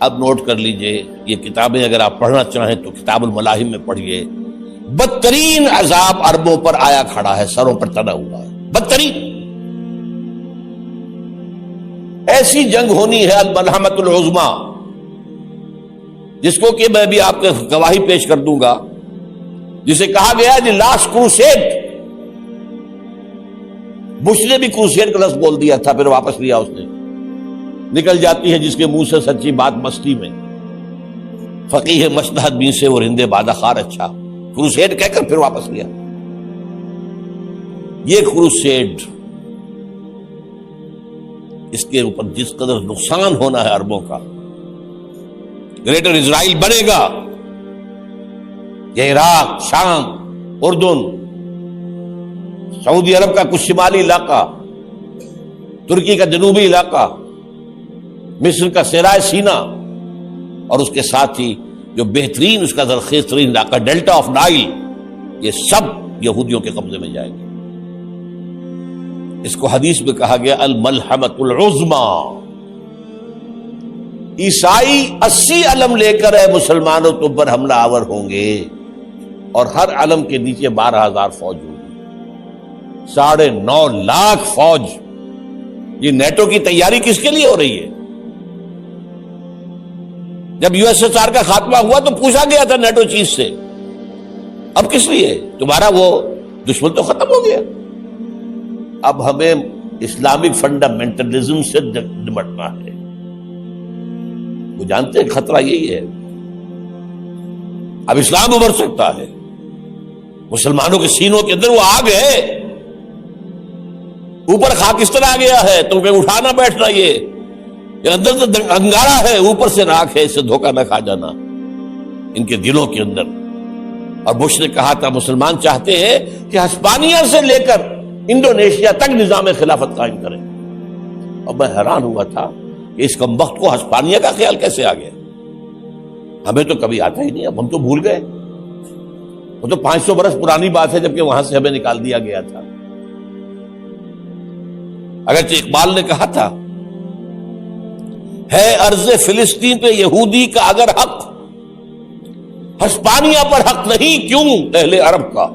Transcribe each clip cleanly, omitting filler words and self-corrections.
اب نوٹ کر لیجئے، یہ کتابیں اگر آپ پڑھنا چاہیں تو کتاب الملاحم میں پڑھیے. بدترین عذاب عربوں پر آیا کھڑا ہے، سروں پر تنا ہوا ہے، بدترین. ایسی جنگ ہونی ہے الملحمۃ العظمیٰ، جس کو کہ میں بھی آپ کے گواہی پیش کر دوں گا، جسے کہا گیا دی لاسٹ کروسیڈ. بش نے بھی کروسیڈ کا لفظ بول دیا تھا، پھر واپس لیا اس نے. نکل جاتی ہے جس کے منہ سے سچی بات مستی میں. فقیہ مصلحت بین سے اور ہندے بادہ خار اچھا، کروسیڈ کہہ کر پھر واپس لیا. یہ کروسیڈ، اس کے اوپر جس قدر نقصان ہونا ہے عربوں کا. گریٹر اسرائیل بنے گا، یہ عراق، شام، اردن، سعودی عرب کا کچھ شمالی علاقہ، ترکی کا جنوبی علاقہ، مصر کا صحرائے سینا، اور اس کے ساتھ ہی جو بہترین اس کا زرخیز ترین علاقہ ڈیلٹا آف نائل، یہ سب یہودیوں کے قبضے میں جائیں گے. اس کو حدیث میں کہا گیا الملحمۃ العظمیٰ. عیسائی 80 علم لے کر اے مسلمانوں تم پر حملہ آور ہوں گے، اور ہر علم کے نیچے 12,000 فوج ہوگی. 9.5 لاکھ فوج. یہ نیٹو کی تیاری کس کے لیے ہو رہی ہے؟ جب یو ایس ایس آر کا خاتمہ ہوا تو پوچھا گیا تھا نیٹو چیف سے، اب کس لیے؟ تمہارا وہ دشمن تو ختم ہو گیا، اب ہمیں اسلامک فنڈامنٹلزم سے نمٹنا ہے. وہ جانتے ہیں خطرہ یہی ہے، اب اسلام ابھر سکتا ہے. مسلمانوں کے سینوں کے اندر وہ آگ ہے، اوپر خاکستر آ گیا ہے، تم کو اٹھانا بیٹھنا، یہ اندر تو انگارا ہے، اوپر سے راکھ ہے، اس سے دھوکہ نہ کھا جانا ان کے دلوں کے اندر. اور بش نے کہا تھا مسلمان چاہتے ہیں کہ ہسپانیہ سے لے کر انڈونیشیا تک نظام خلافت قائم کریں. اور میں حیران ہوا تھا کہ اس کم وقت کو ہسپانیہ کا خیال کیسے آ گیا؟ ہمیں تو کبھی آتا ہی نہیں، اب ہم تو بھول گئے. وہ تو 500 برس پرانی بات ہے جبکہ وہاں سے ہمیں نکال دیا گیا تھا. اگرچہ اقبال نے کہا تھا ہے ارض فلسطین پہ یہودی کا اگر حق، ہسپانیہ پر حق نہیں کیوں اہل عرب کا.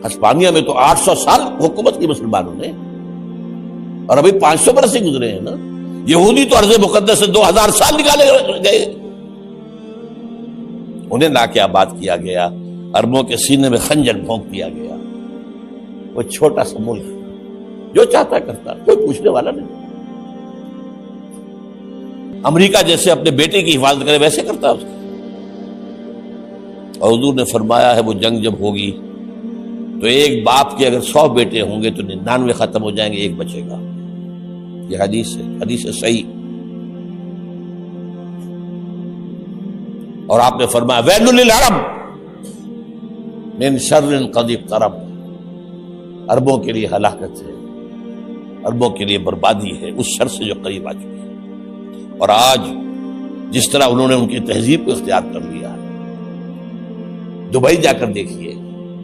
ہسپانیہ میں تو 800 سال حکومت کی مسلمانوں نے، اور ابھی 500 برس ہی گزرے ہیں نا. یہودی تو ارض مقدس سے 2000 سال نکالے گئے. انہیں لا کے آباد کیا گیا، عربوں کے سینے میں خنجر بھونک دیا گیا. وہ چھوٹا سا ملک جو چاہتا کرتا، کوئی پوچھنے والا نہیں. امریکہ جیسے اپنے بیٹے کی حفاظت کرے ویسے کرتا اس کی. اور حضور نے فرمایا ہے وہ جنگ جب ہوگی تو ایک باپ کے اگر 100 بیٹے ہوں گے تو 99 ختم ہو جائیں گے، ایک بچے گا. یہ حدیث ہے، حدیث ہے صحیح. اور آپ نے فرمایا ویل للعرب من شر قد اقترب. عربوں کے لیے ہلاکت ہے، عربوں کے لیے بربادی ہے اس شر سے جو قریب آ چکی ہے. اور آج جس طرح انہوں نے ان کی تہذیب کو اختیار کر لیا ہے، دبئی جا کر دیکھیے،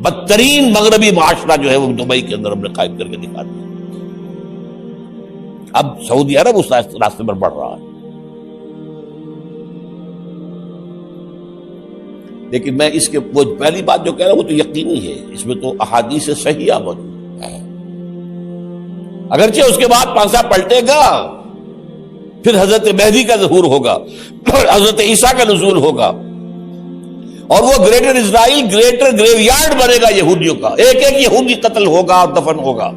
بدترین مغربی معاشرہ جو ہے وہ دبئی کے اندر ہم نے قائم کر کے دکھا دیا. اب سعودی عرب اس راستے پر بڑھ رہا ہے. لیکن میں اس کے وہ پہلی بات جو کہہ رہا ہوں وہ تو یقینی ہے، اس میں تو احادیث صحیحہ موجود ہے. اگرچہ اس کے بعد پانسا پلٹے گا، پھر حضرت مہدی کا ظہور ہوگا، حضرت عیسیٰ کا نزول ہوگا، اور وہ گریٹر اسرائیل گریٹر گریو یارڈ بنے گا یہودیوں کا. ایک ایک یہودی قتل ہوگا اور دفن ہوگا.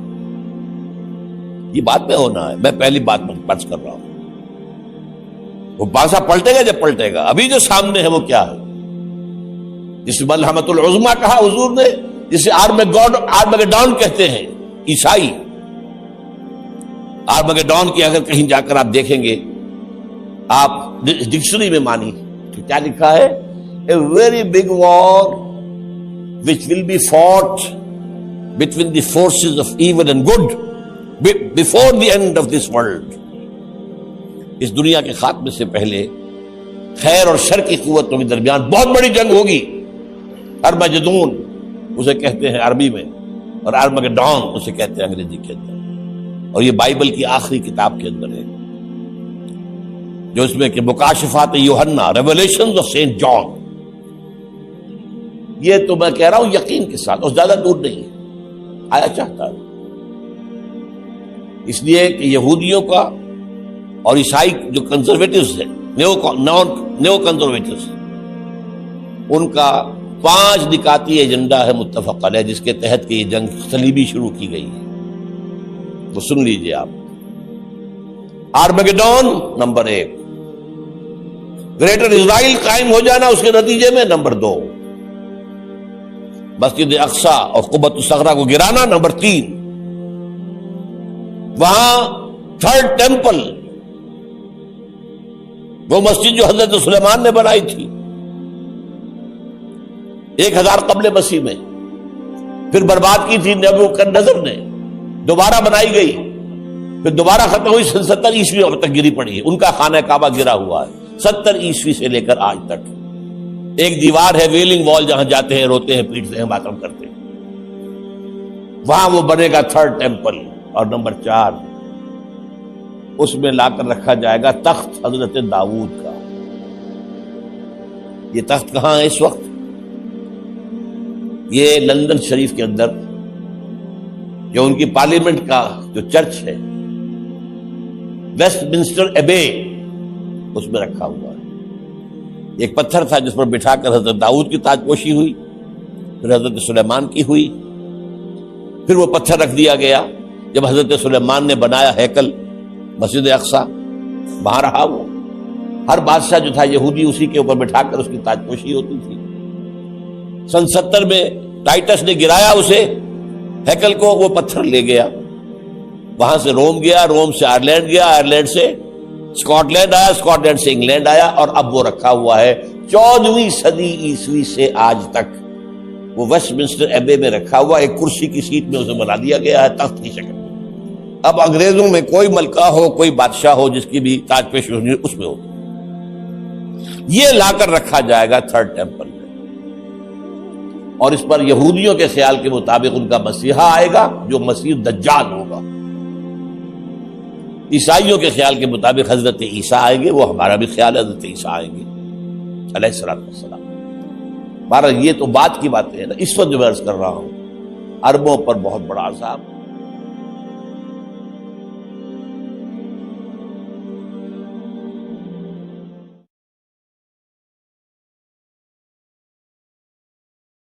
یہ بات میں ہونا ہے، میں پہلی بات پرچ کر رہا ہوں. وہ پانسا پلٹے گا جب پلٹے گا. ابھی جو سامنے ہے وہ کیا ہے؟ جس ملحمۃ العظمیٰ کہا حضور نے، جسے آرمگیڈون کہتے ہیں عیسائی. آرمگیڈون کی اگر کہیں جا کر آپ دیکھیں گے، آپ ڈکشنری میں مانی تو کیا لکھا ہے؟ A very big war which will be fought between the forces of evil and good before the end of this world. اس دنیا کے خاتمے سے پہلے خیر اور شر کی قوتوں کے درمیان بہت بڑی جنگ ہوگی. ارمجدون اسے کہتے ہیں عربی میں، اور آرمگیڈون اسے کہتے ہیں انگریزی کے اندر. اور یہ بائبل کی آخری کتاب کے اندر ہے. جو اس میں کہ مکاشفات یوحنا، ریولیشنز آف سینٹ جان، یہ تو میں کہہ رہا ہوں یقین کے ساتھ، اور زیادہ دور نہیں ہے، آیا چاہتا ہے۔ اس لیے کہ یہودیوں کا اور عیسائی جو کنزرویٹوز ہیں، نیو کنزرویٹوز، ان کا 5 نکاتی ایجنڈا ہے متفق علیہ، جس کے تحت کہ یہ جنگ صلیبی شروع کی گئی ہے، وہ سن لیجئے آپ۔ آرمیگیڈون نمبر 1، گریٹر اسرائیل قائم ہو جانا اس کے نتیجے میں نمبر 2، مسجد اقصی اور قبۃ الصغریٰ کو گرانا نمبر 3، وہاں 3rd ٹیمپل، وہ مسجد جو حضرت سلیمان نے بنائی تھی 1000 قبل مسیح میں، پھر برباد کی تھی نبوکدنضر نے، دوبارہ بنائی گئی، پھر دوبارہ ختم ہوئی 70 عیسوی تک گری پڑی ہے۔ ان کا خانہ کعبہ گرا ہوا ہے 70 عیسوی سے لے کر آج تک۔ ایک دیوار ہے ویلنگ وال، جہاں جاتے ہیں، روتے ہیں، پیٹتے ہیں، ماتم کرتے ہیں، وہاں وہ بنے گا 3rd ٹیمپل۔ اور نمبر 4، اس میں لا کر رکھا جائے گا تخت حضرت داؤد کا۔ یہ تخت کہاں ہے اس وقت؟ یہ لندن شریف کے اندر جو ان کی پارلیمنٹ کا جو چرچ ہے، ویسٹ منسٹر ایبے، اس میں رکھا ہوا ہے۔ ایک پتھر تھا جس پر بٹھا کر حضرت داؤد کی تاج پوشی ہوئی، پھر حضرت سلیمان کی ہوئی، پھر وہ پتھر رکھ دیا گیا جب حضرت سلیمان نے بنایا ہیکل مسجد اقصی، وہاں رہا وہ۔ ہر بادشاہ جو تھا یہودی اسی کے اوپر بٹھا کر اس کی تاج پوشی ہوتی تھی۔ سن 70 میں ٹائٹس نے گرایا اسے، ہیکل کو، وہ پتھر لے گیا، وہاں سے روم گیا، روم سے آئرلینڈ گیا، آئرلینڈ سے اسکاٹ لینڈ آیا، اسکاٹ لینڈ سے انگلینڈ آیا، اور اب وہ رکھا ہوا ہے 14ویں صدی عیسوی سے آج تک۔ وہ ویسٹ منسٹر ایبے میں رکھا ہوا، ایک کرسی کی سیٹ میں اسے بنا دیا گیا ہے تخت کی شکل میں۔ اب انگریزوں میں کوئی ملکہ ہو، کوئی بادشاہ ہو جس کی بھی تاج پوشی ہونی، اس میں ہوگی۔ یہ لا کر رکھا جائے گا 3rd ٹیمپل میں، اور اس پر یہودیوں کے خیال کے مطابق ان کا مسیحا آئے گا جو مسیح دجال ہوگا۔ عیسائیوں کے خیال کے مطابق حضرت عیسیٰ آئیں گے، وہ ہمارا بھی خیال ہے حضرت عیسیٰ آئیں گے علیہ السلام۔ بہرحال یہ تو بات کی باتیں ہیں نا، اس وقت جو میں عرض کر رہا ہوں، عربوں پر بہت بڑا عذاب۔